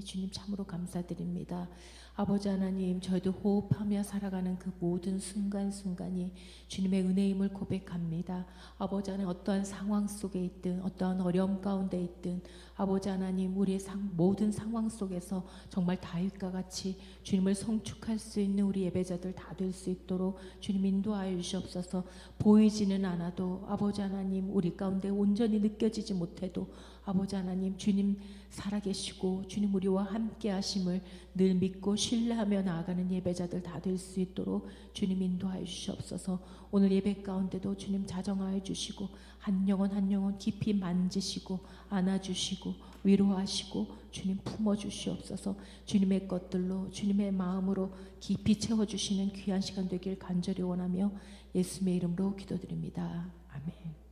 주시니 주님 참으로 감사드립니다. 아버지 하나님, 저희도 호흡하며 살아가는 그 모든 순간순간이 주님의 은혜임을 고백합니다. 아버지 하나님, 어떠한 상황 속에 있든 어떠한 어려움 가운데 있든 아버지 하나님, 우리의 모든 상황 속에서 정말 다윗과 같이 주님을 성축할 수 있는 우리 예배자들 다 될 수 있도록 주님 인도하여 주시옵소서. 보이지는 않아도 아버지 하나님, 우리 가운데 온전히 느껴지지 못해도 아버지 하나님, 주님 살아계시고 주님 우리와 함께 하심을 늘 믿고 신뢰하며 나아가는 예배자들 다 될 수 있도록 주님 인도하여 주시옵소서. 오늘 예배 가운데도 주님 자정하여 주시고 한 영혼 한 영혼 깊이 만지시고 안아주시고 위로하시고 주님 품어주시옵소서. 주님의 것들로 주님의 마음으로 깊이 채워주시는 귀한 시간 되길 간절히 원하며 예수님의 이름으로 기도드립니다. 아멘.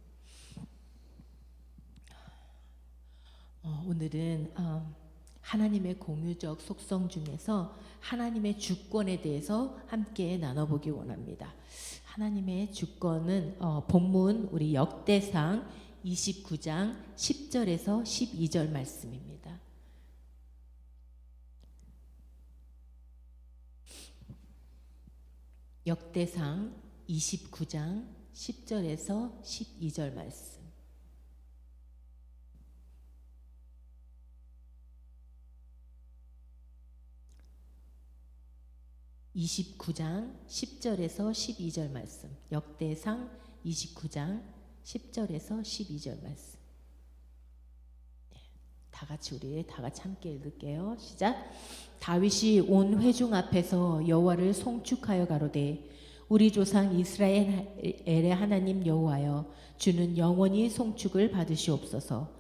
오늘은 하나님의 공유적 속성 중에서 하나님의 주권에 대해서 함께 나눠보기 원합니다. 하나님의 주권은 본문 우리 역대상 29장 10절에서 12절 말씀입니다. 역대상 29장 10절에서 12절 말씀. (29장 10절에서 12절) 말씀. 역대상 29장 10절에서 12절 말씀. 다 같이 우리 다 같이 함께 읽을게요. 시작. 다윗이 온 회중 앞에서 여호와를 송축하여 가로되 우리 조상 이스라엘의 하나님 여호와여, 주는 영원히 송축을 받으시옵소서.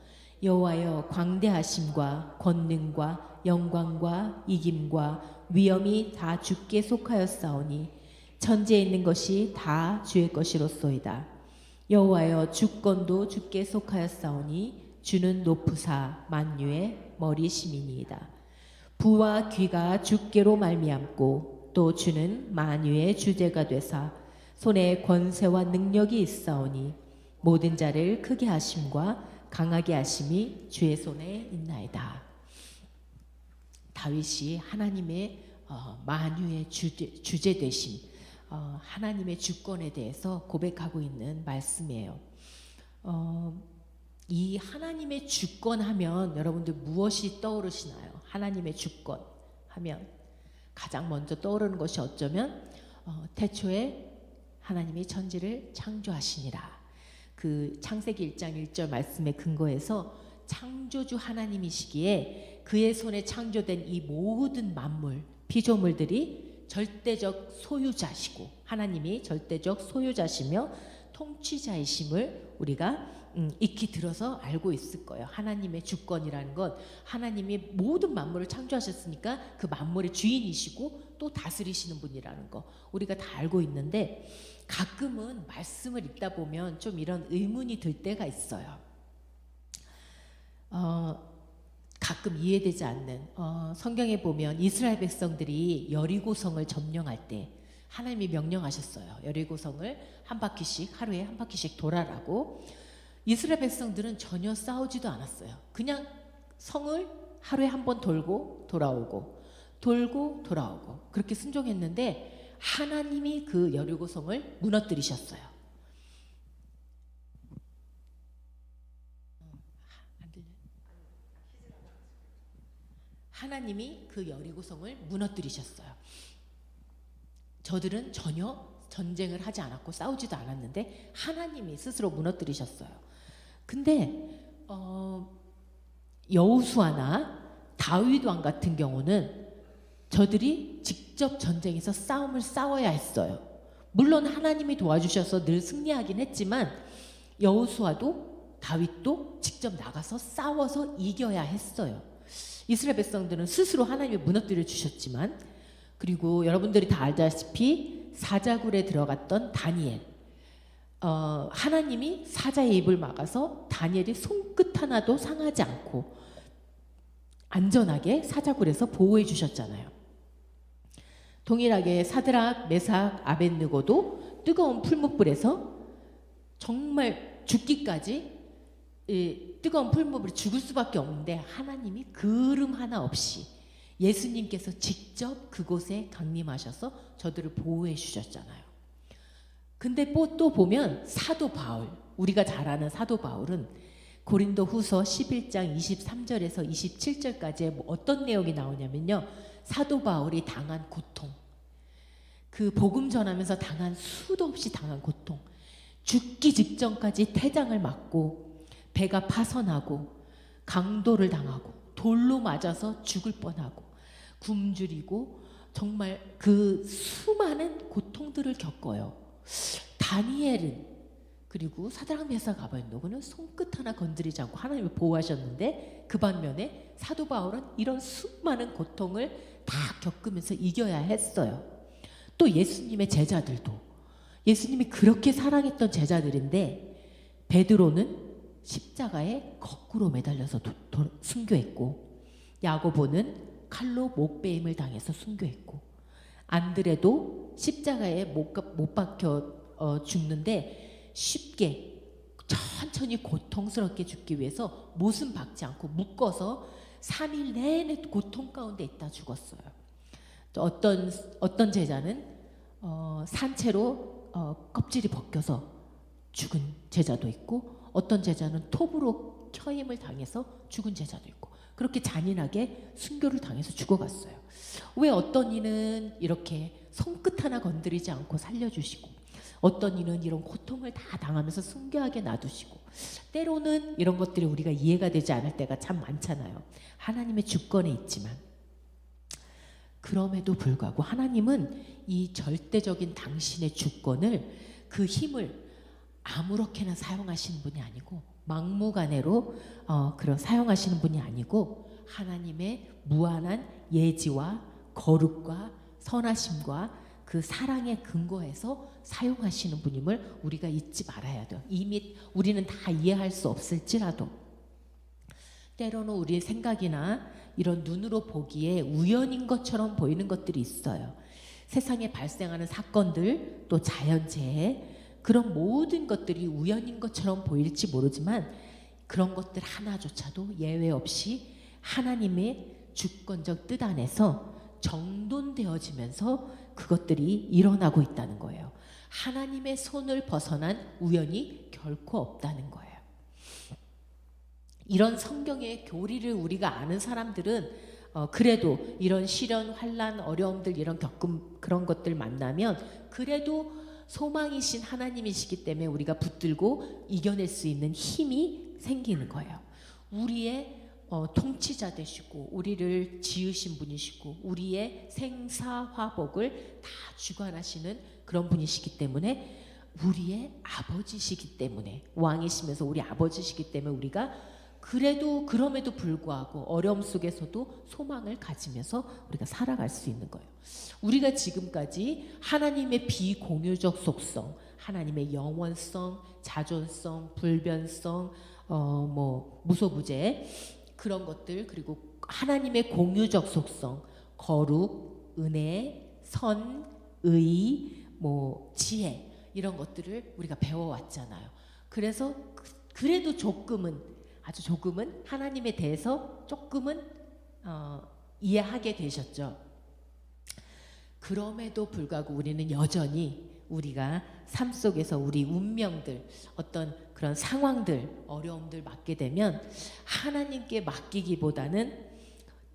여호와여, 광대하심과 권능과 영광과 이김과 위엄이 다 주께 속하였사오니 천지에 있는 것이 다 주의 것이로소이다. 여호와여, 주권도 주께 속하였사오니 주는 높으사 만유의 머리심이니이다. 부와 귀가 주께로 말미암고 또 주는 만유의 주제가 되사 손에 권세와 능력이 있사오니 모든 자를 크게 하심과 강하게 하심이 주의 손에 있나이다. 다윗이 하나님의 만유의 주제 되신 하나님의 주권에 대해서 고백하고 있는 말씀이에요. 이 하나님의 주권 하면 여러분들 무엇이 떠오르시나요? 하나님의 주권 하면 가장 먼저 떠오르는 것이 어쩌면 태초에 하나님이 천지를 창조하시니라. 그 창세기 1장 1절 말씀에 근거해서 창조주 하나님이시기에 그의 손에 창조된 이 모든 만물, 피조물들이 절대적 소유자시고 하나님이 절대적 소유자시며 통치자이심을 우리가 익히 들어서 알고 있을 거예요. 하나님의 주권이라는 것, 하나님이 모든 만물을 창조하셨으니까 그 만물의 주인이시고 또 다스리시는 분이라는 거 우리가 다 알고 있는데, 가끔은 말씀을 읽다 보면 좀 이런 의문이 들 때가 있어요. 가끔 이해되지 않는 성경에 보면 이스라엘 백성들이 여리고성을 점령할 때 하나님이 명령하셨어요. 여리고성을 한 바퀴씩, 하루에 한 바퀴씩 돌아라고. 이스라엘 백성들은 전혀 싸우지도 않았어요. 그냥 성을 하루에 한 번 돌고 돌아오고 돌고 돌아오고 그렇게 순종했는데 하나님이 그 여리고성을 무너뜨리셨어요. 하나님이 그 여리고성을 무너뜨리셨어요. 저들은 전혀 전쟁을 하지 않았고 싸우지도 않았는데 하나님이 스스로 무너뜨리셨어요. 근데 여호수아나 다윗 왕 같은 경우는 저들이 직접 전쟁에서 싸움을 싸워야 했어요. 물론 하나님이 도와주셔서 늘 승리하긴 했지만 여호수아도 다윗도 직접 나가서 싸워서 이겨야 했어요. 이스라엘 백성들은 스스로 하나님이 무너뜨려 주셨지만, 그리고 여러분들이 다 알다시피 사자굴에 들어갔던 다니엘, 하나님이 사자의 입을 막아서 다니엘이 손끝 하나도 상하지 않고 안전하게 사자굴에서 보호해 주셨잖아요. 동일하게 사드락, 메삭, 아벳느고도 뜨거운 풀무불에서 정말 죽기까지 뜨거운 풀무불에 죽을 수밖에 없는데 하나님이 그름 하나 없이 예수님께서 직접 그곳에 강림하셔서 저들을 보호해 주셨잖아요. 근데 또 보면 사도 바울, 우리가 잘 아는 사도 바울은 고린도 후서 11장 23절에서 27절까지에 어떤 내용이 나오냐면요, 사도 바울이 당한 고통, 그 복음 전하면서 당한 수도 없이 당한 고통, 죽기 직전까지 태장을 맞고 배가 파선하고 강도를 당하고 돌로 맞아서 죽을 뻔하고 굶주리고 정말 그 수많은 고통들을 겪어요. 다니엘은, 그리고 사드락 메삭 아벳노고는 손끝 하나 건드리지 않고 하나님을 보호하셨는데, 그 반면에 사도 바울은 이런 수많은 고통을 다 겪으면서 이겨야 했어요. 또 예수님의 제자들도, 예수님이 그렇게 사랑했던 제자들인데 베드로는 십자가에 거꾸로 매달려서 순교했고, 야고보는 칼로 목베임을 당해서 순교했고, 안드레도 십자가에 못 박혀 죽는데 쉽게 천천히 고통스럽게 죽기 위해서 못은 박지 않고 묶어서 3일 내내 고통 가운데 있다 죽었어요. 어떤 제자는 산채로 껍질이 벗겨서 죽은 제자도 있고, 어떤 제자는 톱으로 켜임을 당해서 죽은 제자도 있고, 그렇게 잔인하게 순교를 당해서 죽어갔어요. 왜 어떤 이는 이렇게 손끝 하나 건드리지 않고 살려주시고, 어떤 이는 이런 고통을 다 당하면서 순교하게 놔두시고, 때로는 이런 것들이 우리가 이해가 되지 않을 때가 참 많잖아요. 하나님의 주권에 있지만, 그럼에도 불구하고 하나님은 이 절대적인 당신의 주권을, 그 힘을 아무렇게나 사용하시는 분이 아니고, 막무가내로 그런 사용하시는 분이 아니고, 하나님의 무한한 예지와 거룩과 선하심과 그 사랑의 근거에서 사용하시는 분임을 우리가 잊지 말아야 돼요. 이미 우리는 다 이해할 수 없을지라도. 때로는 우리의 생각이나 이런 눈으로 보기에 우연인 것처럼 보이는 것들이 있어요. 세상에 발생하는 사건들, 또 자연재해, 그런 모든 것들이 우연인 것처럼 보일지 모르지만, 그런 것들 하나조차도 예외 없이 하나님의 주권적 뜻 안에서 정돈되어지면서 그것들이 일어나고 있다는 거예요. 하나님의 손을 벗어난 우연이 결코 없다는 거예요. 이런 성경의 교리를 우리가 아는 사람들은 그래도 이런 시련, 환난, 어려움들, 이런 그런 것들 만나면 그래도 소망이신 하나님이시기 때문에 우리가 붙들고 이겨낼 수 있는 힘이 생기는 거예요. 우리의 통치자 되시고, 우리를 지으신 분이시고, 우리의 생사화복을 다 주관하시는 그런 분이시기 때문에, 우리의 아버지시기 때문에, 왕이시면서 우리 아버지시기 때문에 우리가 그래도, 그럼에도 불구하고 어려움 속에서도 소망을 가지면서 우리가 살아갈 수 있는 거예요. 우리가 지금까지 하나님의 비공유적 속성, 하나님의 영원성, 자존성, 불변성, 무소부재, 그런 것들, 그리고 하나님의 공유적 속성, 거룩, 은혜, 선, 의, 지혜, 이런 것들을 우리가 배워왔잖아요. 그래서 그래도 조금은, 아주 조금은 하나님에 대해서 조금은 이해하게 되셨죠. 그럼에도 불구하고 우리는 여전히 우리가 삶 속에서 우리 운명들, 어떤 그런 상황들, 어려움들 맡게 되면 하나님께 맡기기보다는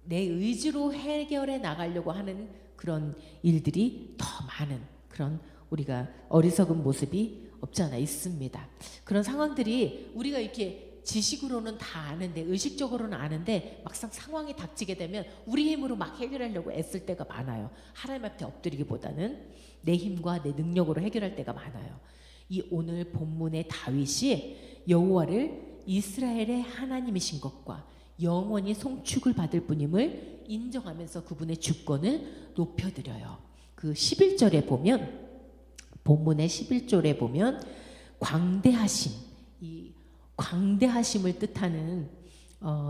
내 의지로 해결해 나가려고 하는 그런 일들이 더 많은, 그런 우리가 어리석은 모습이 없잖아 있습니다. 그런 상황들이 우리가 이렇게 지식으로는 다 아는데, 의식적으로는 아는데, 막상 상황이 닥치게 되면 우리 힘으로 막 해결하려고 애쓸 때가 많아요. 하나님 앞에 엎드리기보다는 내 힘과 내 능력으로 해결할 때가 많아요. 이 오늘 본문의 다윗이 여호와를 이스라엘의 하나님이신 것과 영원히 송축을 받을 분임을 인정하면서 그분의 주권을 높여드려요. 그 11절에 보면, 본문의 11절에 보면 광대하심, 이 광대하심을 뜻하는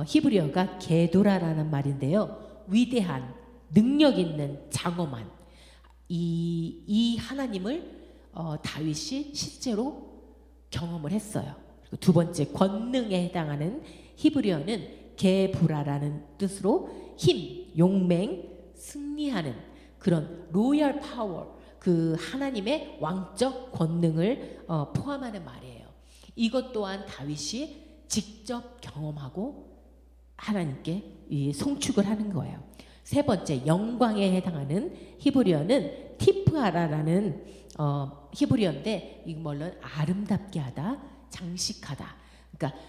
히브리어가 게도라라는 말인데요. 위대한, 능력 있는, 장엄한, 이 하나님을 다윗이 실제로 경험을 했어요. 그리고 두 번째 권능에 해당하는 히브리어는 게부라라는 뜻으로 힘, 용맹, 승리하는 그런 로열 파워, 그 하나님의 왕적 권능을 포함하는 말이에요. 이것 또한 다윗이 직접 경험하고 하나님께 송축을 하는 거예요. 세 번째 영광에 해당하는 히브리어는 티프아라라는 히브리어인데 이걸로는 아름답게 하다, 장식하다. 그러니까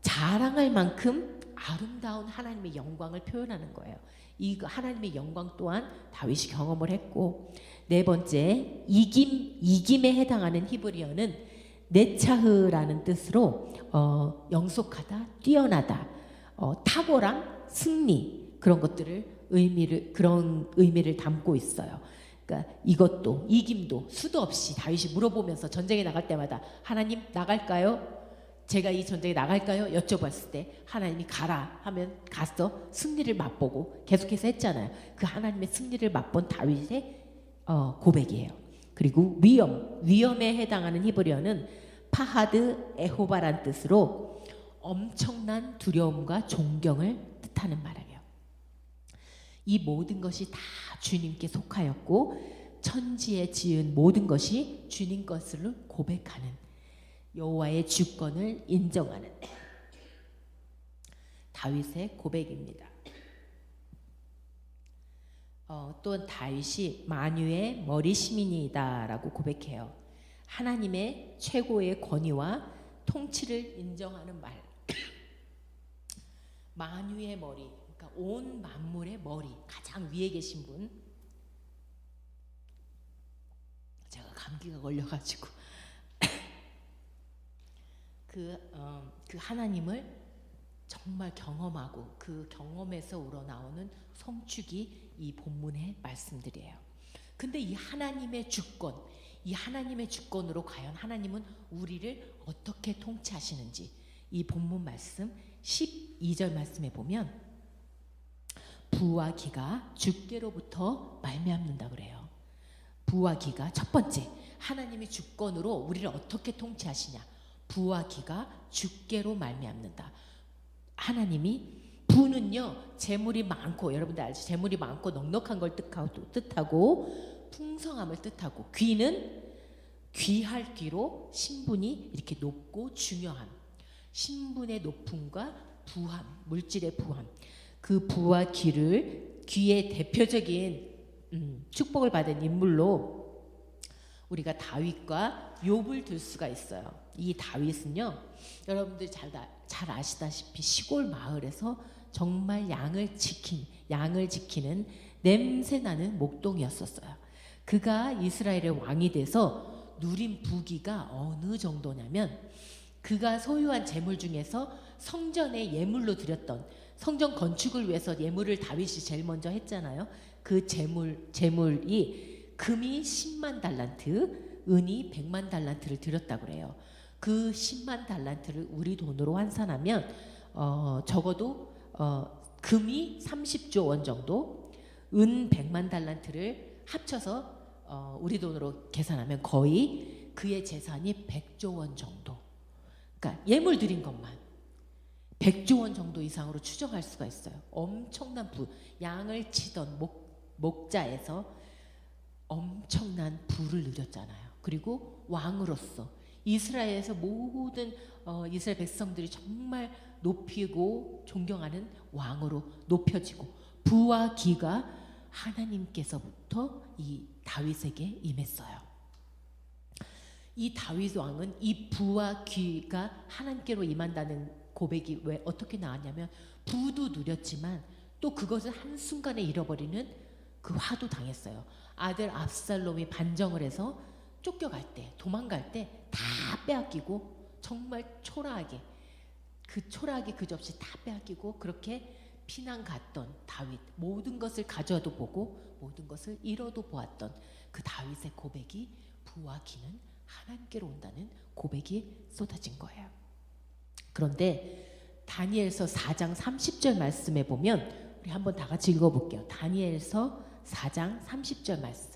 자랑할 만큼 아름다운 하나님의 영광을 표현하는 거예요. 이 하나님의 영광 또한 다윗이 경험을 했고, 네 번째 이김에 해당하는 히브리어는 네차흐라는 뜻으로 영속하다, 뛰어나다, 탁월함, 승리 그런 것들을 그런 의미를 담고 있어요. 그러니까 이것도 이김도 수도 없이 다윗이 물어보면서 전쟁에 나갈 때마다 하나님 나갈까요? 제가 이 전쟁에 나갈까요? 여쭤봤을 때 하나님이 가라 하면 가서 승리를 맛보고 계속해서 했잖아요. 그 하나님의 승리를 맛본 다윗의 고백이에요. 그리고 위엄에 해당하는 히브리어는 파하드 에호바란 뜻으로 엄청난 두려움과 존경을 뜻하는 말이에요. 이 모든 것이 다 주님께 속하였고 천지에 지은 모든 것이 주님 것을 고백하는, 여호와의 주권을 인정하는 다윗의 고백입니다. 또 다윗이 만유의 머리시민이다라고 고백해요. 하나님의 최고의 권위와 통치를 인정하는 말. 만유의 머리, 그러니까 온 만물의 머리, 가장 위에 계신 분. 제가 감기가 걸려가지고 그 하나님을 정말 경험하고 그 경험에서 우러나오는 성축이 이 본문의 말씀들이에요. 근데 이 하나님의 주권, 이 하나님의 주권으로 과연 하나님은 우리를 어떻게 통치하시는지 이 본문 말씀 12절 말씀에 보면 부와 기가 주께로부터 말미암는다 그래요. 부와 기가 첫 번째 하나님의 주권으로 우리를 어떻게 통치하시냐. 부와 기가 주께로 말미암는다. 하나님이 부는요 재물이 많고, 여러분들 알죠? 재물이 많고 넉넉한 걸 뜻하고 풍성함을 뜻하고, 귀는 귀할 귀로 신분이 이렇게 높고 중요함, 신분의 높음과 부함, 물질의 부함, 그 부와 귀의 대표적인 축복을 받은 인물로 우리가 다윗과 욥을 들 수가 있어요. 이 다윗은요, 여러분들 잘 아시다시피 시골 마을에서 정말 양을 지키는 냄새나는 목동이었었어요. 그가 이스라엘의 왕이 돼서 누린 부귀가 어느 정도냐면, 그가 소유한 재물 중에서 성전에 예물로 드렸던, 성전 건축을 위해서 예물을 다윗이 제일 먼저 했잖아요. 그 재물이 금이 10만 달란트, 은이 100만 달란트를 드렸다고 그래요. 그 10만 달란트를 우리 돈으로 환산하면 적어도 금이 30조 원 정도, 은 100만 달란트를 합쳐서 우리 돈으로 계산하면 거의 그의 재산이 100조 원 정도. 그러니까 예물 드린 것만 100조 원 정도 이상으로 추정할 수가 있어요. 엄청난 양을 치던 목자에서 엄청난 부를 누렸잖아요. 그리고 왕으로서 이스라엘에서 모든 이스라엘 백성들이 정말 높이고 존경하는 왕으로 높여지고, 부와 기가 하나님께서부터 이 다윗에게 임했어요. 이 다윗 왕은 이 부와 귀가 하나님께로 임한다는 고백이 왜 어떻게 나왔냐면, 부도 누렸지만 또 그것을 한순간에 잃어버리는 그 화도 당했어요. 아들 압살롬이 반정을 해서 쫓겨갈 때, 도망갈 때 다 빼앗기고, 정말 초라하게 초라하게 그저없이 다 빼앗기고, 그렇게 피난 갔던 다윗, 모든 것을 가져도 보고 모든 것을 잃어도 보았던 그 다윗의 고백이, 부와 기는 하나님께로 온다는 고백이 쏟아진 거예요. 그런데 다니엘서 4장 30절 말씀에 보면, 우리 한번 다 같이 읽어볼게요. 다니엘서 4장 30절 말씀.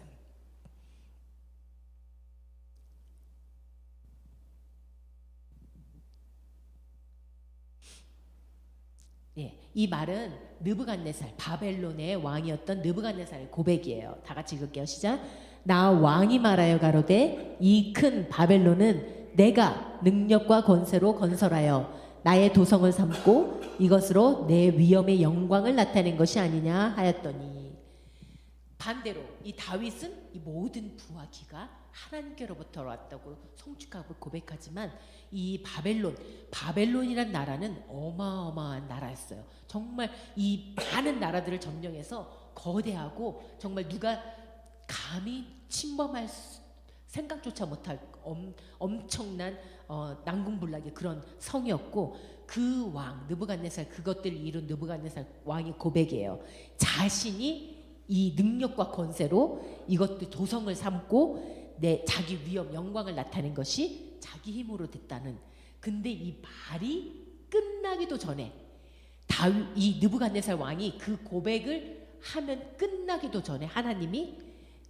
이 말은 느부갓네살, 바벨론의 왕이었던 느부갓네살의 고백이에요. 다 같이 읽을게요. 시작. 나 왕이 말하여 가로되 이 큰 바벨론은 내가 능력과 권세로 건설하여 나의 도성을 삼고 이것으로 내 위엄의 영광을 나타낸 것이 아니냐 하였더니, 반대로 이 다윗은 이 모든 부와 기가 하나님께로부터 왔다고 송축하고 고백하지만, 이 바벨론이란 나라는 어마어마한 나라였어요. 정말 이 많은 나라들을 점령해서 거대하고 정말 누가 감히 침범할 생각조차 못할 엄청난 난공불락의 그런 성이었고, 그 왕 느부갓네살, 그것들을 이룬 느부갓네살 왕의 고백이에요. 자신이 이 능력과 권세로 이것도 도성을 삼고 내 자기 위엄 영광을 나타낸 것이 자기 힘으로 됐다는. 근데 이 말이 끝나기도 전에, 이 느부갓네살 왕이 그 고백을 하면 끝나기도 전에, 하나님이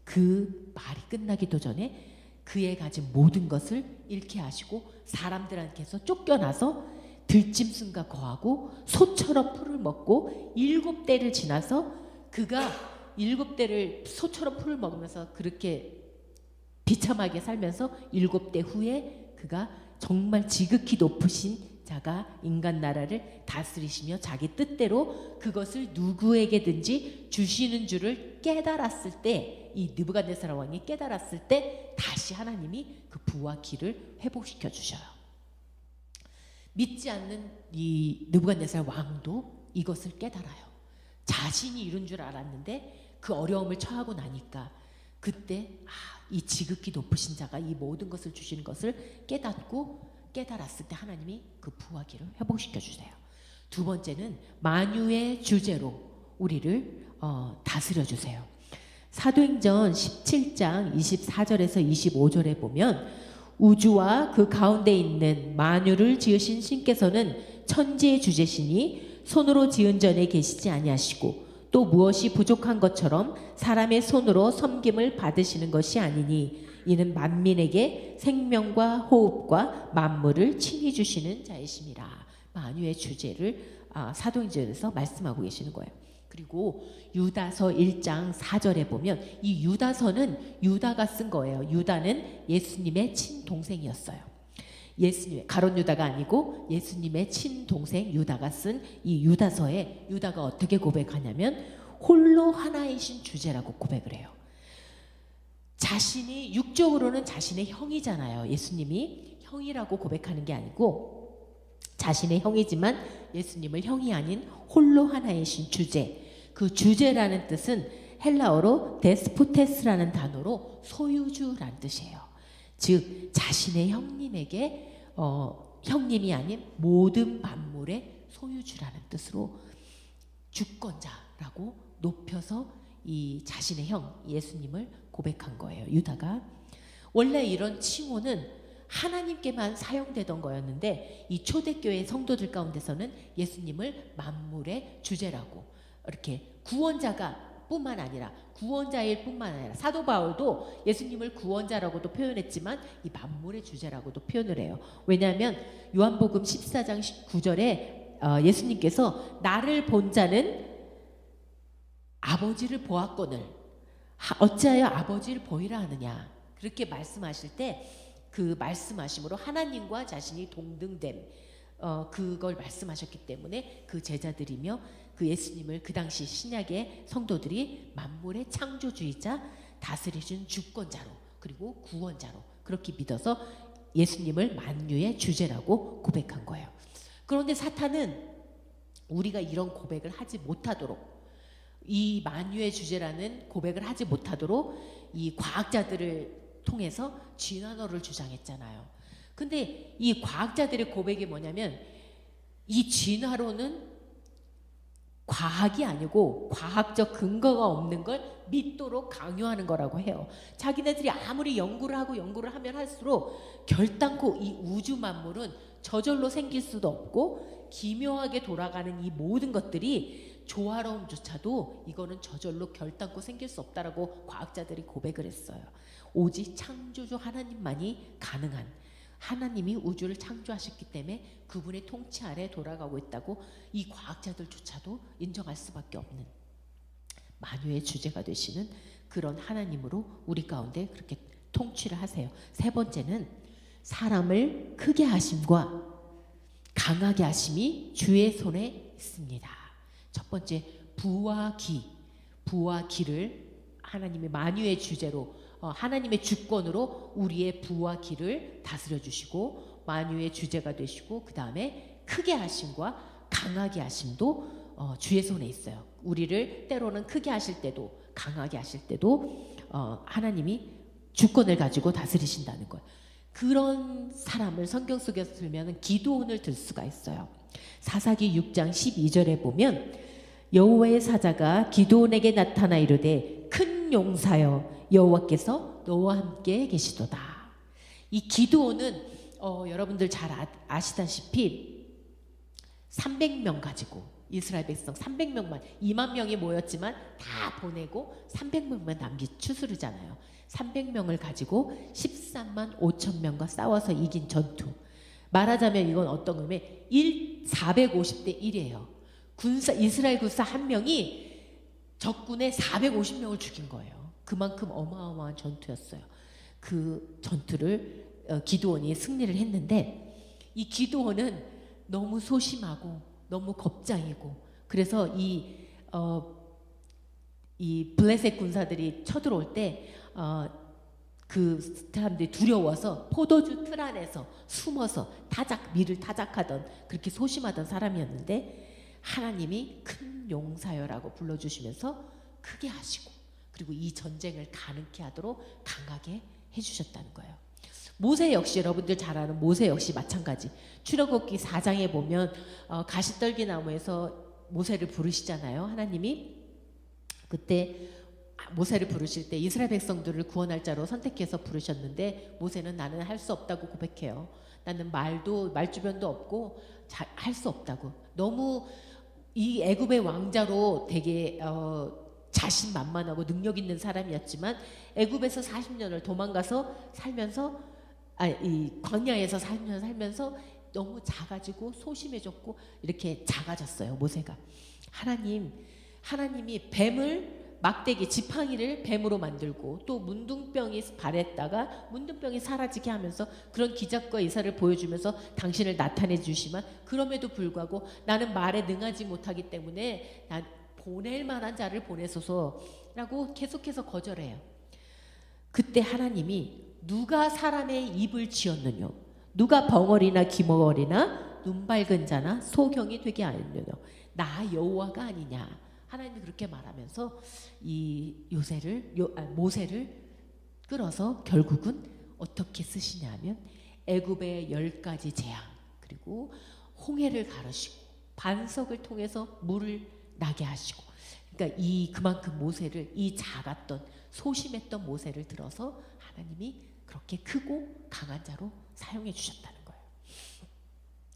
그 말이 끝나기도 전에 그의 가진 모든 것을 잃게 하시고 사람들한테서 쫓겨나서 들짐승과 거하고 소처럼 풀을 먹고 7대를 지나서, 그가 7대를 소처럼 풀을 먹으면서 그렇게 비참하게 살면서 7대 후에 그가 정말 지극히 높으신 자가 인간 나라를 다스리시며 자기 뜻대로 그것을 누구에게든지 주시는 줄을 깨달았을 때, 이 느부갓네살 왕이 깨달았을 때 다시 하나님이 그 부와 기를 회복시켜 주셔요. 믿지 않는 이 느부갓네살 왕도 이것을 깨달아요. 자신이 이룬 줄 알았는데 그 어려움을 처하고 나니까 그때 이 지극히 높으신 자가 이 모든 것을 주시는 것을 깨달았을 때 하나님이 그 부와 기를 회복시켜 주세요. 두 번째는 만유의 주제로 우리를 다스려 주세요. 사도행전 17장 24절에서 25절에 보면, 우주와 그 가운데 있는 만유를 지으신 신께서는 천지의 주제시니 손으로 지은 전에 계시지 아니하시고 또 무엇이 부족한 것처럼 사람의 손으로 섬김을 받으시는 것이 아니니 이는 만민에게 생명과 호흡과 만물을 친히 주시는 자이심이라. 만유의 주제를 사도행전에서 말씀하고 계시는 거예요. 그리고 유다서 1장 4절에 보면, 이 유다서는 유다가 쓴 거예요. 유다는 예수님의 친동생이었어요. 예수님의 가룟 유다가 아니고 예수님의 친동생 유다가 쓴 이 유다서에 유다가 어떻게 고백하냐면 홀로 하나이신 주제라고 고백을 해요. 자신이 육적으로는 자신의 형이잖아요. 예수님이 형이라고 고백하는 게 아니고 자신의 형이지만 예수님을 형이 아닌 홀로 하나이신 주제. 그 주제라는 뜻은 헬라어로 데스포테스라는 단어로 소유주라는 뜻이에요. 즉 자신의 형님에게 형님이 아닌 모든 만물의 소유주라는 뜻으로 주권자라고 높여서 이 자신의 형 예수님을 고백한 거예요. 유다가. 원래 이런 칭호는 하나님께만 사용되던 거였는데, 이 초대교회 성도들 가운데서는 예수님을 만물의 주제라고, 이렇게 구원자가 뿐만 아니라 구원자일 뿐만 아니라 사도 바울도 예수님을 구원자라고도 표현했지만 이 만물의 주제라고도 표현을 해요. 왜냐하면 요한복음 14장 9절에 예수님께서 나를 본 자는 아버지를 보았거늘 어찌하여 아버지를 보이라 하느냐, 그렇게 말씀하실 때 그 말씀하심으로 하나님과 자신이 동등됨, 그걸 말씀하셨기 때문에 그 제자들이며 그 예수님을 그 당시 신약의 성도들이 만물의 창조주이자 다스리신 주권자로 그리고 구원자로 그렇게 믿어서 예수님을 만유의 주제라고 고백한 거예요. 그런데 사탄은 우리가 이런 고백을 하지 못하도록, 이 만유의 주제라는 고백을 하지 못하도록 이 과학자들을 통해서 진화론을 주장했잖아요. 근데 이 과학자들의 고백이 뭐냐면, 이 진화론은 과학이 아니고 과학적 근거가 없는 걸 믿도록 강요하는 거라고 해요. 자기네들이 아무리 연구를 하면 할수록 결단코 이 우주 만물은 저절로 생길 수도 없고 기묘하게 돌아가는 이 모든 것들이 조화로움조차도 이거는 저절로 결단코 생길 수 없다라고 과학자들이 고백을 했어요. 오직 창조주 하나님만이 가능한, 하나님이 우주를 창조하셨기 때문에 그분의 통치 아래 돌아가고 있다고 이 과학자들조차도 인정할 수밖에 없는 만유의 주제가 되시는 그런 하나님으로 우리 가운데 그렇게 통치를 하세요. 세 번째는 사람을 크게 하심과 강하게 하심이 주의 손에 있습니다. 첫 번째, 부와 기를 하나님의 만유의 주제로 하나님의 주권으로 우리의 부와 기를 다스려 주시고 만유의 주제가 되시고, 그 다음에 크게 하심과 강하게 하심도 주의 손에 있어요. 우리를 때로는 크게 하실 때도 강하게 하실 때도 하나님이 주권을 가지고 다스리신다는 거예요. 그런 사람을 성경 속에서 들면 기드온을 들 수가 있어요. 사사기 6장 12절에 보면 여호와의 사자가 기드온에게 나타나 이르되 큰 용사여 여호와께서 너와 함께 계시도다. 이 기드온은 여러분들 잘 아시다시피 300명 가지고 이스라엘 백성 300명만 2만 명이 모였지만 다 보내고 300명만 남긴 추수르잖아요. 300명을 가지고 13만 5천 명과 싸워서 이긴 전투. 말하자면 이건 어떤 의미에 450대 1이에요. 이스라엘 군사 한 명이 적군의 450명을 죽인 거예요. 그만큼 어마어마한 전투였어요. 그 전투를 기드온이 승리를 했는데, 이 기드온은 너무 소심하고 너무 겁장이고, 그래서 이 블레셋 군사들이 쳐들어올 때 그 사람들이 두려워서 포도주 틀 안에서 숨어서 밀을 타작하던, 그렇게 소심하던 사람이었는데 하나님이 큰 용사여라고 불러주시면서 크게 하시고, 그리고 이 전쟁을 가능케 하도록 강하게 해주셨다는 거예요. 모세 역시, 여러분들 잘 아는 모세 역시 마찬가지. 출애굽기 4장에 보면 가시떨기 나무에서 모세를 부르시잖아요. 하나님이 그때 모세를 부르실 때 이스라엘 백성들을 구원할 자로 선택해서 부르셨는데, 모세는 나는 할 수 없다고 고백해요. 나는 말주변도 없고 할 수 없다고. 너무 이 애굽의 왕자로 되게 자신만만하고 능력 있는 사람이었지만, 애굽에서 40년을 도망가서 살면서 이 광야에서 40년 살면서 너무 작아지고 소심해졌고 이렇게 작아졌어요. 모세가. 하나님이 막대기 지팡이를 뱀으로 만들고, 또 문둥병이 발했다가 문둥병이 사라지게 하면서 그런 기적과 이사를 보여주면서 당신을 나타내 주시지만, 그럼에도 불구하고 나는 말에 능하지 못하기 때문에 난 보낼 만한 자를 보내소서라고 계속해서 거절해요. 그때 하나님이 누가 사람의 입을 지었느냐, 누가 벙어리나 기머거리나 눈 밝은 자나 소경이 되게 하였느냐, 나 여호와가 아니냐. 하나님이 그렇게 말하면서 이 모세를 끌어서 결국은 어떻게 쓰시냐면, 애굽의 10가지 재앙, 그리고 홍해를 가르시고 반석을 통해서 물을 나게 하시고, 그러니까 그만큼 모세를, 이 작았던 소심했던 모세를 들어서 하나님이 그렇게 크고 강한 자로 사용해 주셨다는 거예요.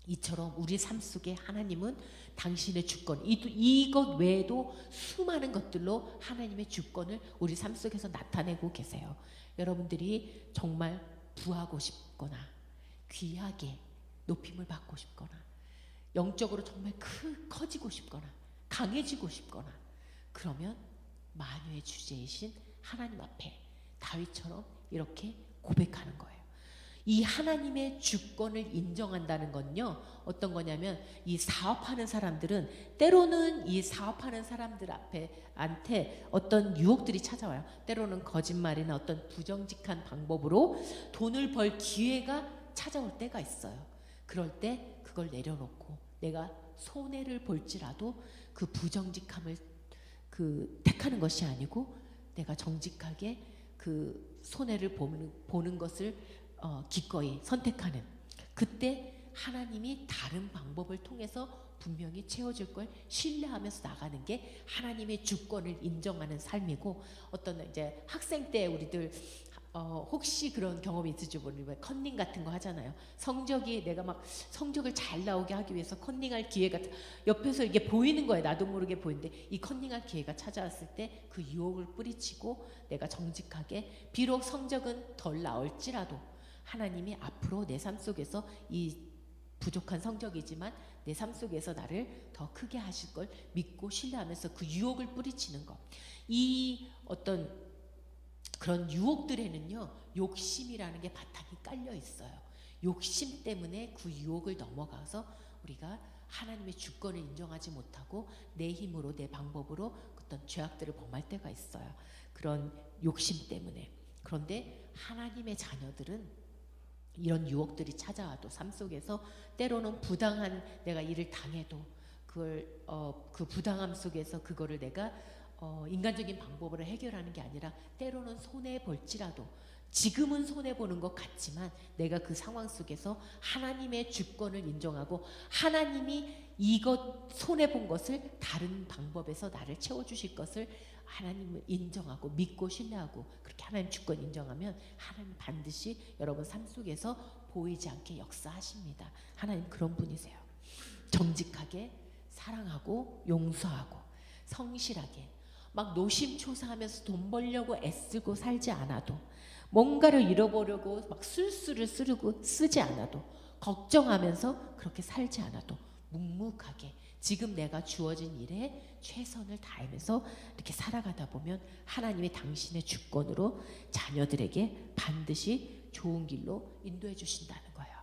이처럼 우리 삶 속에 하나님은 당신의 주권, 이것 외에도 수많은 것들로 하나님의 주권을 우리 삶 속에서 나타내고 계세요. 여러분들이 정말 부하고 싶거나 귀하게 높임을 받고 싶거나 영적으로 정말 커지고 싶거나 강해지고 싶거나, 그러면 만유의 주제이신 하나님 앞에 다윗처럼 이렇게 고백하는 거예요. 이 하나님의 주권을 인정한다는 건요, 어떤 거냐면, 이 사업하는 사람들은 때로는 이 사업하는 사람들 한테 어떤 유혹들이 찾아와요. 때로는 거짓말이나 어떤 부정직한 방법으로 돈을 벌 기회가 찾아올 때가 있어요. 그럴 때 그걸 내려놓고 내가 손해를 볼지라도 그 부정직함을 택하는 것이 아니고, 내가 정직하게 그 손해를 보는 것을 기꺼이 선택하는, 그때 하나님이 다른 방법을 통해서 분명히 채워줄 걸 신뢰하면서 나가는 게 하나님의 주권을 인정하는 삶이고, 어떤 이제 학생 때 우리들 혹시 그런 경험이 있을지 모르지만 컨닝 같은 거 하잖아요. 내가 막 성적을 잘 나오게 하기 위해서 컨닝할 기회가 옆에서 이게 보이는 거예요. 나도 모르게 보이는데, 이 컨닝할 기회가 찾아왔을 때 그 유혹을 뿌리치고 내가 정직하게, 비록 성적은 덜 나올지라도 하나님이 앞으로 내 삶 속에서 이 부족한 성적이지만 내 삶 속에서 나를 더 크게 하실 걸 믿고 신뢰하면서 그 유혹을 뿌리치는 것. 이 어떤 그런 유혹들에는요, 욕심이라는 게 바탕이 깔려 있어요. 욕심 때문에 그 유혹을 넘어가서 우리가 하나님의 주권을 인정하지 못하고 내 힘으로 내 방법으로 어떤 죄악들을 범할 때가 있어요. 그런 욕심 때문에. 그런데 하나님의 자녀들은 이런 유혹들이 찾아와도 삶 속에서 때로는 부당한 내가 일을 당해도 그걸 그 부당함 속에서 그거를 내가 인간적인 방법으로 해결하는 게 아니라 때로는 손해 볼지라도 지금은 손해 보는 것 같지만 내가 그 상황 속에서 하나님의 주권을 인정하고 하나님이 이것 손해 본 것을 다른 방법에서 나를 채워 주실 것을 하나님을 인정하고 믿고 신뢰하고 그렇게 하나님 주권 인정하면 하나님 반드시 여러분 삶 속에서 보이지 않게 역사하십니다. 하나님 그런 분이세요. 정직하게 사랑하고 용서하고 성실하게 막 노심초사하면서 돈 벌려고 애쓰고 살지 않아도 뭔가를 잃어보려고 막 술수를 쓰지 않아도 걱정하면서 그렇게 살지 않아도 묵묵하게 지금 내가 주어진 일에 최선을 다하면서 이렇게 살아가다 보면 하나님이 당신의 주권으로 자녀들에게 반드시 좋은 길로 인도해 주신다는 거예요.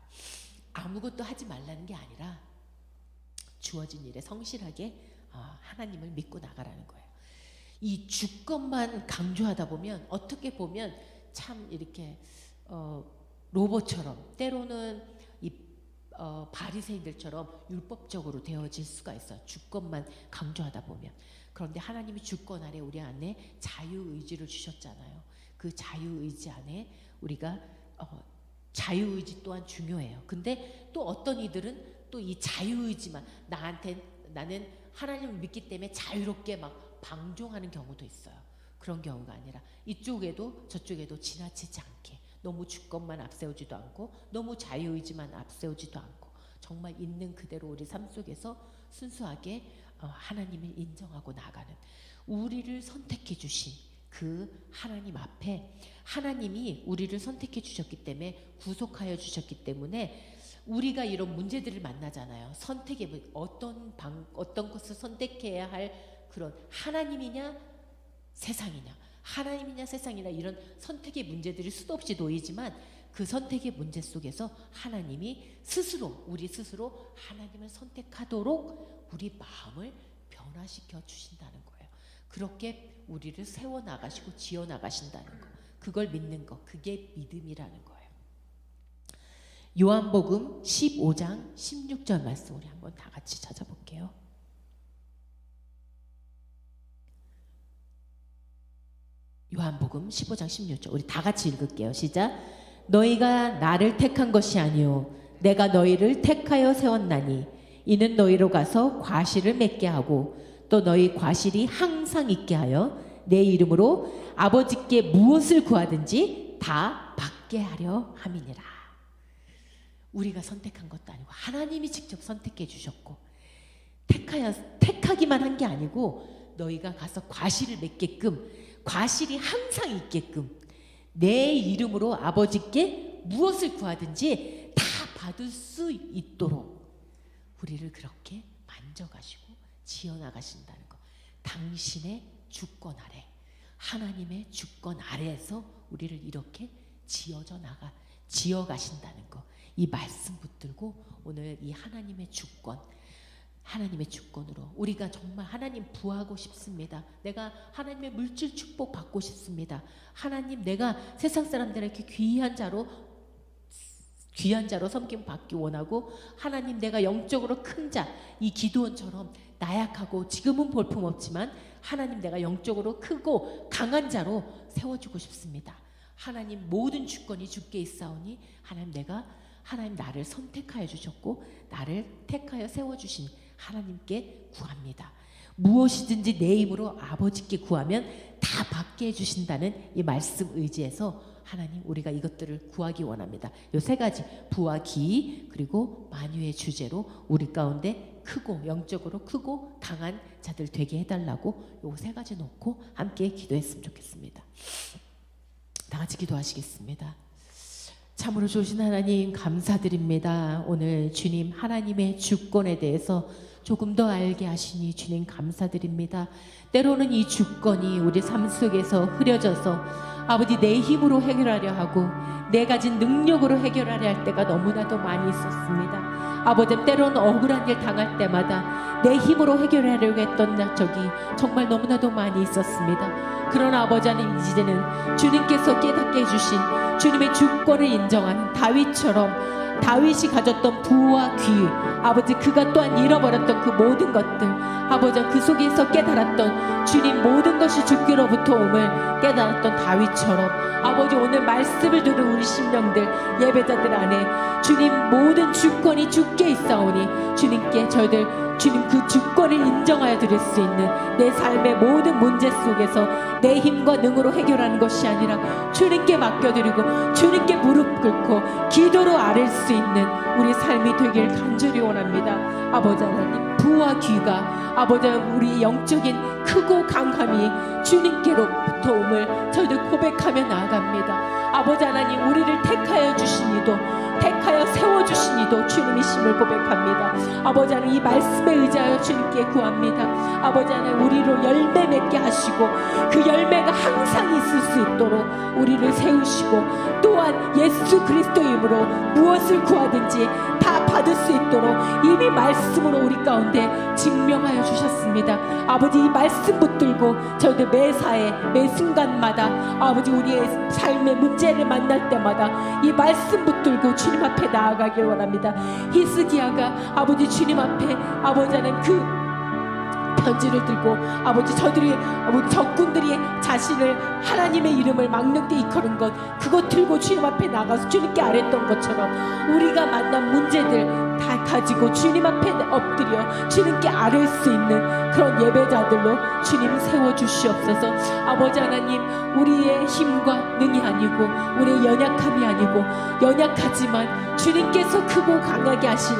아무것도 하지 말라는 게 아니라 주어진 일에 성실하게 하나님을 믿고 나가라는 거예요. 이 주권만 강조하다 보면 어떻게 보면 참 이렇게 로봇처럼 때로는 이 바리새인들처럼 율법적으로 되어질 수가 있어요. 주권만 강조하다 보면. 그런데 하나님이 주권 아래 우리 안에 자유의지를 주셨잖아요. 그 자유의지 안에 우리가 자유의지 또한 중요해요. 근데 또 어떤 이들은 또 이 자유의지만 나는 하나님을 믿기 때문에 자유롭게 막 방종하는 경우도 있어요. 그런 경우가 아니라 이쪽에도 저쪽에도 지나치지 않게 너무 주권만 앞세우지도 않고 너무 자유의지만 앞세우지도 않고 정말 있는 그대로 우리 삶 속에서 순수하게 하나님을 인정하고 나가는 우리를 선택해 주신 그 하나님 앞에 하나님이 우리를 선택해 주셨기 때문에 구속하여 주셨기 때문에 우리가 이런 문제들을 만나잖아요. 선택의 어떤 것을 선택해야 할 그런 하나님이냐 세상이냐 하나님이냐 세상이냐 이런 선택의 문제들이 수도 없이 놓이지만 그 선택의 문제 속에서 하나님이 스스로 우리 스스로 하나님을 선택하도록 우리 마음을 변화시켜 주신다는 거예요. 그렇게 우리를 세워나가시고 지어나가신다는 거 그걸 믿는 거 그게 믿음이라는 거예요. 요한복음 15장 16절 말씀 우리 한번 다 같이 찾아볼게요. 요한복음 15장 16절 우리 다 같이 읽을게요. 시작. 너희가 나를 택한 것이 아니요 내가 너희를 택하여 세웠나니 이는 너희로 가서 과실을 맺게 하고 또 너희 과실이 항상 있게 하여 내 이름으로 아버지께 무엇을 구하든지 다 받게 하려 함이니라. 우리가 선택한 것도 아니고 하나님이 직접 선택해 주셨고 택하기만 한 게 아니고 너희가 가서 과실을 맺게끔 과실이 항상 있게끔 내 이름으로 아버지께 무엇을 구하든지 다 받을 수 있도록 우리를 그렇게 만져가시고 지어나가신다는 것. 당신의 주권 아래 하나님의 주권 아래에서 우리를 이렇게 지어가신다는 것. 이 말씀 붙들고 오늘 이 하나님의 주권 하나님의 주권으로 우리가 정말 하나님 부하고 싶습니다. 내가 하나님의 물질 축복 받고 싶습니다. 하나님 내가 세상 사람들에게 귀한 자로 섬김 받기 원하고 하나님 내가 영적으로 큰 자 이 기드온처럼 나약하고 지금은 볼품없지만 하나님 내가 영적으로 크고 강한 자로 세워주고 싶습니다. 하나님 모든 주권이 주께 있사오니 하나님 나를 선택하여 주셨고 나를 택하여 세워주신 하나님께 구합니다. 무엇이든지 내 힘으로 아버지께 구하면 다 받게 해주신다는 이 말씀 의지에서 하나님 우리가 이것들을 구하기 원합니다. 요 세 가지 부와 기 그리고 만유의 주제로 우리 가운데 크고 영적으로 크고 강한 자들 되게 해달라고 요 세 가지 놓고 함께 기도했으면 좋겠습니다. 다 같이 기도하시겠습니다. 참으로 좋으신 하나님 감사드립니다. 오늘 주님 하나님의 주권에 대해서 조금 더 알게 하시니 주님 감사드립니다. 때로는 이 주권이 우리 삶 속에서 흐려져서 아버지 내 힘으로 해결하려 하고 내 가진 능력으로 해결하려 할 때가 너무나도 많이 있었습니다. 아버지 때로는 억울한 일 당할 때마다 내 힘으로 해결하려고 했던 적이 정말 너무나도 많이 있었습니다. 그러나 아버지 하나님 이제는 주님께서 깨닫게 해주신 주님의 주권을 인정하는 다윗처럼 다윗이 가졌던 부와 귀, 아버지 그가 또한 잃어버렸던 그 모든 것들, 아버지 그 속에서 깨달았던 주님 모든 것이 주께로부터 옴을 깨달았던 다윗처럼 아버지 오늘 말씀을 들은 우리 심령들 예배자들 안에 주님 모든 주권이 주께 있사오니 주님께 저희들 주님 그 주권을 인정하여 드릴 수 있는 내 삶의 모든 문제 속에서 내 힘과 능으로 해결하는 것이 아니라 주님께 맡겨드리고 주님께 무릎 꿇고 기도로 아뢰 수 있는 우리 삶이 되길 간절히 원합니다. 아버지 하나님 부와 귀가 아버지 우리 영적인 크고 강함이 주님께로부터 옴을 저희들 고백하며 나아갑니다. 아버지 하나님 우리를 택하여 주신 이도 택하여 세워주신 이도 주님이심을 고백합니다. 아버지 하나님 이 말씀에 의지하여 주님께 구합니다. 아버지 하나님 우리로 열매 맺게 하시고 그 열매가 항상 있을 수 있도록 우리를 세우시고 또한 예수 그리스도 이름으로 무엇을 구하든지 다 받을 수 있도록 이미 말씀으로 우리 가운데 증명하여 주셨습니다. 아버지 이 말씀 붙들고 저희들 매사에 매 순간마다 아버지 우리의 삶의 문제를 만날 때마다 이 말씀 붙들고 주님 앞에 나아가길 원합니다. 히스기야가 아버지 주님 앞에 아버지 하나님 그 편지를 들고 아버지 저들이 아버지 적군들이 자신을 하나님의 이름을 막는 데 이끄는 것 그것 들고 주님 앞에 나가서 주님께 아랬던 것처럼 우리가 만난 문제들 다 가지고 주님 앞에 엎드려 주님께 아뢰 수 있는 그런 예배자들로 주님 세워주시옵소서. 아버지 하나님 우리의 힘과 능이 아니고 우리의 연약함이 아니고 연약하지만 주님께서 크고 강하게 하신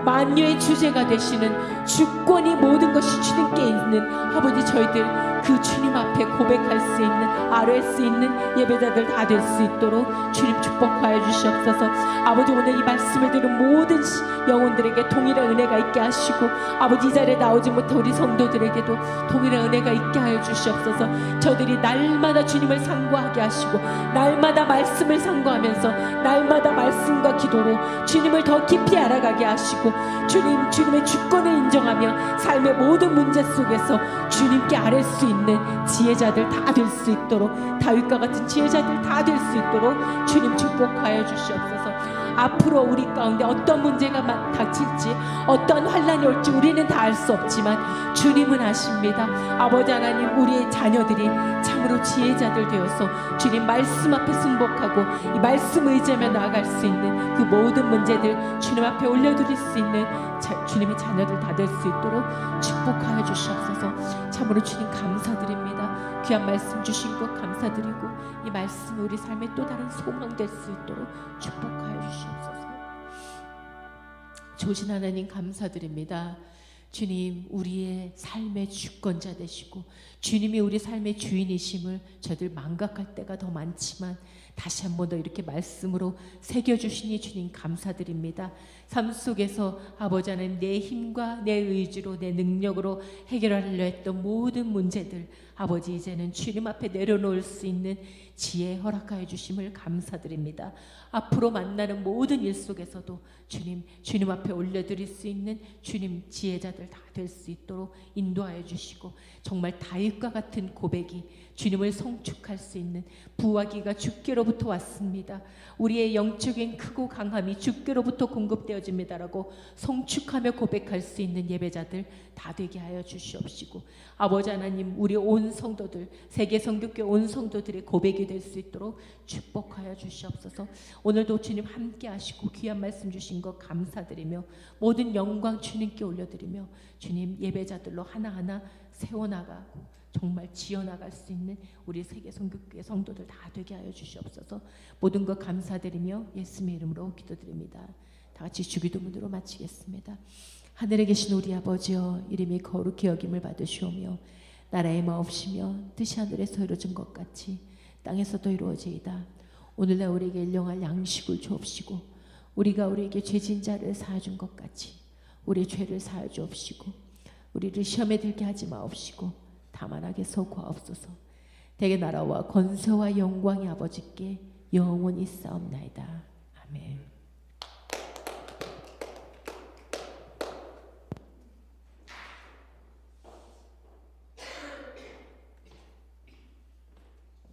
만유의 주제가 되시는 주권이 모든 것이 주님께 있는 아버지 저희들 그 주님 앞에 고백할 수 있는 아뢰 수 있는 예배자들 다 될 수 있도록 주님 축복하여 주시옵소서. 아버지 오늘 이 말씀을 들은 모든 영혼들에게 동일한 은혜가 있게 하시고 아버지 이 자리에 나오지 못한 우리 성도들에게도 동일한 은혜가 있게 하여 주시옵소서. 저들이 날마다 주님을 상고하게 하시고 날마다 말씀을 상고하면서 날마다 말씀과 기도로 주님을 더 깊이 알아가게 하시고 주님의 주권을 인정하며 삶의 모든 문제 속에서 주님께 아뢰 수 있는 지혜자들 다 될 수 있도록 다윗과 같은 지혜자들 다 될 수 있도록 주님 축복하여 주시옵소서. 앞으로 우리 가운데 어떤 문제가 닥칠지 어떤 환난이 올지 우리는 다 알 수 없지만 주님은 아십니다. 아버지 하나님 우리의 자녀들이 참으로 지혜자들 되어서 주님 말씀 앞에 순복하고 이 말씀 의지하며 나아갈 수 있는 그 모든 문제들 주님 앞에 올려드릴 수 있는 주님의 자녀들 다 될 수 있도록 축복하여 주시옵소서. 참으로 주님 감사드립니다. 귀한 말씀 주신 것 감사드리고 이 말씀이 우리 삶의 또 다른 소망 될 수 있도록 축복하여 주시옵소서. 좋으신 하나님 감사드립니다. 주님 우리의 삶의 주권자 되시고 주님이 우리 삶의 주인이심을 저들 망각할 때가 더 많지만 다시 한 번 더 이렇게 말씀으로 새겨주시니 주님 감사드립니다. 삶 속에서 아버지 하나님 내 힘과 내 의지로 내 능력으로 해결하려 했던 모든 문제들 아버지 이제는 주님 앞에 내려놓을 수 있는 지혜 허락하여 주심을 감사드립니다. 앞으로 만나는 모든 일 속에서도 주님 앞에 올려드릴 수 있는 주님 지혜자들 다 될 수 있도록 인도하여 주시고 정말 다윗과 같은 고백이 주님을 성축할 수 있는 부와 기가 주께로부터 왔습니다. 우리의 영적인 크고 강함이 주께로부터 공급되어집니다라고 성축하며 고백할 수 있는 예배자들 다 되게 하여 주시옵시고 아버지 하나님 우리 온 성도들 세계 선교회 온 성도들의 고백이 될 수 있도록 축복하여 주시옵소서. 오늘도 주님 함께 하시고 귀한 말씀 주신 것 감사드리며 모든 영광 주님께 올려드리며 주님 예배자들로 하나하나 세워나가고 정말 지어나갈 수 있는 우리 세계 선교회 성도들 다 되게 하여 주시옵소서. 모든 것 감사드리며 예수님의 이름으로 기도드립니다. 다 같이 주기도문으로 마치겠습니다. 하늘에 계신 우리 아버지여 이름이 거룩히 여김을 받으시오며 나라의 마옵시며 뜻이 하늘에서 이루어진 것 같이 땅에서도 이루어지이다. 오늘날 우리에게 일용할 양식을 주옵시고 우리가 우리에게 죄진 자를 사하준 것 같이 우리의 죄를 사하여 주옵시고 우리를 시험에 들게 하지 마옵시고 다만하게 서구하옵소서. 대개 나라와 권세와 영광이 아버지께 영원히 있사옵나이다. 아멘.